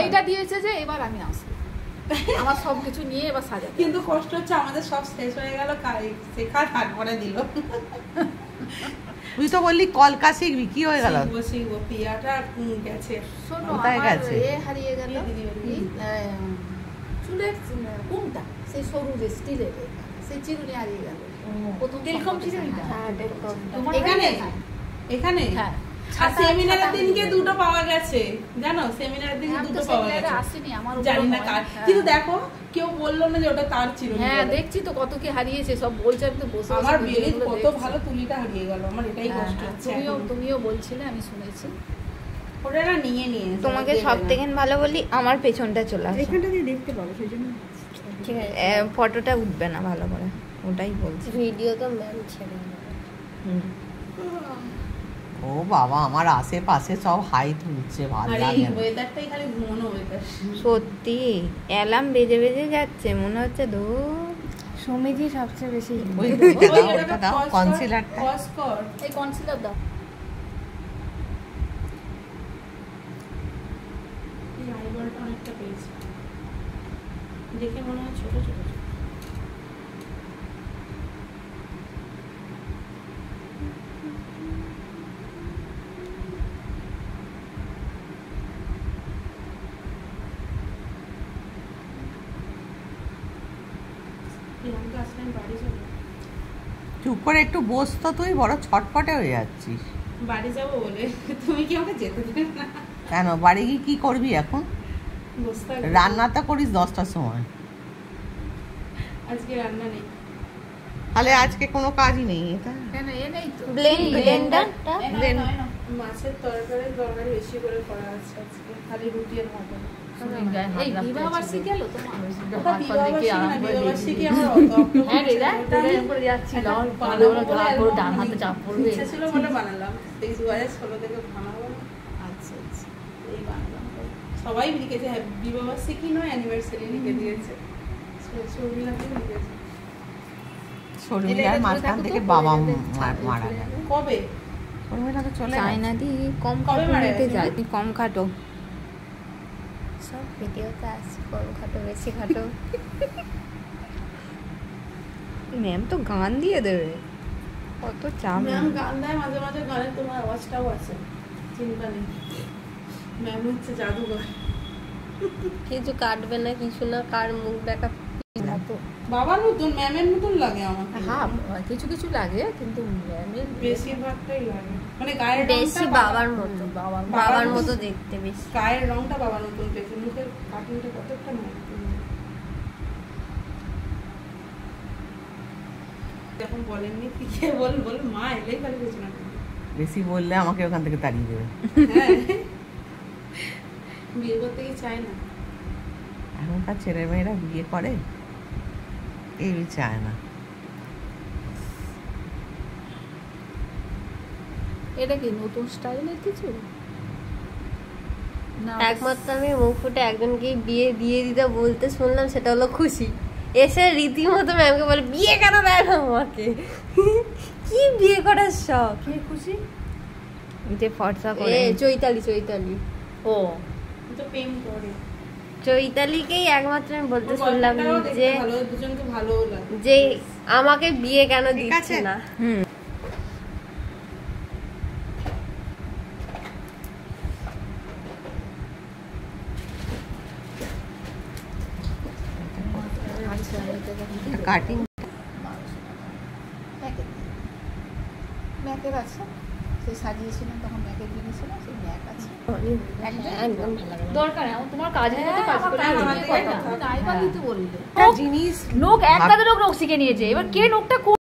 এইটা দিয়েছে যে এবার আমি আসবো আমার সবকিছু নিয়ে এবার সাজাবো। কিন্তু কষ্ট হচ্ছে আমাদের সব শেষ হয়ে গেল, শেখা তারপরে দিল। তুই তো বললি কলকা শিখবি, কি হয়ে গেল? শিখবো পিয়াটা গেছে। শোনো কোথায় গেছে? এ হারিয়ে গেল চুলের কোনটা, সেই সরু যে স্টিলের সেই চিরুনি হারিয়ে গেল। প্রথম টেলকম চিরুনিটা এখানে এখানে হ্যাঁ। আর সেমিনারের দিনকে দুটো পাওয়া গেছে, জানো? সেমিনারের দিনকে দুটো পাওয়া গেছে, আসেনি আমার, জানি না কার। কিন্তু দেখো কেউ বললো না যে ওটা তার চিরুনি। হ্যাঁ দেখছি তো কত কি হারিয়েছে, সব বলছে। আমি তো বসে আমার বেলি কত ভালো তুলিটা হারিয়ে গেল, আমার এটাই কষ্ট হচ্ছে। তুমিও বলছিলে, আমি শুনেছি। ওটা না নিয়ে তোমাকে সব থেকে ভালো বলি, আমার পেছনটা চলে আসে, এখানটা দিয়ে দেখতে পাবো, সেই জন্য ঠিক আছে? ফটোটা উঠবে না ভালো করে, ওটাই বলছি। ভিডিও তো ম্যাম ছেড়ে ও বাবা, আমার আশেপাশে সব হাই তুলছে, ভালো লাগে। ওয়েদারটাই খালি ঘুমানো ওয়েদার। সত্যি অ্যালার্ম বেজে বেজে যাচ্ছে, মনে হচ্ছে সমিতি সবচেয়ে বেশি। ওই ওটা দাও, কনসিলারটা। এই কনসিলার দাও। এই আইবলটা অনেকটা পেয়েছি, দেখে মনে হয় ছোট ছোট। চুপ করে একটু বস তো, তুই বড় ছটফটে হয়ে যাচ্ছিস। বাড়ি যাবো বলে তুমি কি আমাকে যেতে দেবে না? কেন বাড়ি গিয়ে কি করবি এখন? রান্নাটা করিস 10টার সময়। আজকে রান্না নেই, তাহলে আজকে কোনো কাজই নেই। এটা কেন এ নেই তো? ব্লেন্ডারটা মাছের তরকারি বেশি করে করা আছে আজকে, খালি রুটি আর মটন। এই বিবাহবার্ষিকী গেল তোমার? বিবাহবার্ষিকী আমার হ্যাঁ রে, দেখ করে যাচ্ছিল ডান হাতে চাপ পড়বে, ইচ্ছা ছিল বলে বানালাম। এই 2016 থেকে বানাবো। আচ্ছা আচ্ছা, এই বানালাম। সবাই লিখেছে বিবাহবার্ষিকী নয়, অ্যানিভার্সারি লিখে দিয়েছে। শর্মিলাকে লিখেছে। শর্মিলার মাঝখান থেকে বাবা মারা গেল কবে? শর্মিলা তো চলে চায় না দি, কম খাটো নিতে যায়, কম খাটো। সব ভিডিওতে আছে কম খাটো বেশি খাটো। ম্যাম তো গান দিয়ে দেবে, কত চাপ। ম্যাম গান দেয় মাঝে মাঝে, গানের তোমার আওয়াজটাও আছে, চিন্তা নেই। ম্যাম হচ্ছে জাদুঘর। কিছু কাটবে না কিছু না, কার মুখ দেখা বাবার মতন, ম্যামের মতন লাগে আমাকে। হ্যাঁ কিছু কিছু লাগে, কিন্তু ম্যামের বেশিরভাগটাই লাগে, মানে গায়ের বেশি বাবার মতো, বাবার মতো দেখতে বেশি। গায়ের রংটা বাবার মতন পেয়েছে, মুখের কাটিংটা কতটা নয়। যখন বলেননি কে বল মা এলেই খালি কিছু না, বেশি বললে আমাকে ওখান থেকে তাড়িয়ে দেবে। বিয়ে করতে কি চায় না এখনকার ছেলেমেয়েরা, বিয়ে করে এই চায় না। এটা কি নতুন স্টাইলের কিছু? একমাত্র আমি মুখ ফুটে একজনকে বিয়ে দিয়ে দিতে বলতে শুনলাম, সেটা হলো খুশি। এসে রীতিমতো ম্যামকে বলে বিয়ে কেন দেয় না আমাকে। কি বিয়ে করার শখ? কে খুশি? যে ফর্সা করে চৈতালি ও তো প্রেম করে। চৈতালিকেই একমাত্র আমি বলতে শুনলাম যে দুজনকে ভালো লাগে, যে আমাকে বিয়ে কেন দিচ্ছে না। কাটিং ম্যাকের আছে, সেই সাজিয়েছিলাম তখন ম্যাকের কিনেছিল, সেই ম্যাক আছে। দরকার তোমার কাজের মধ্যে কাজ করে তাই বা দিতে বললে জিনিস। লোক এক কাজে লোক শিখে নিয়েছে, এবার কে নোকটা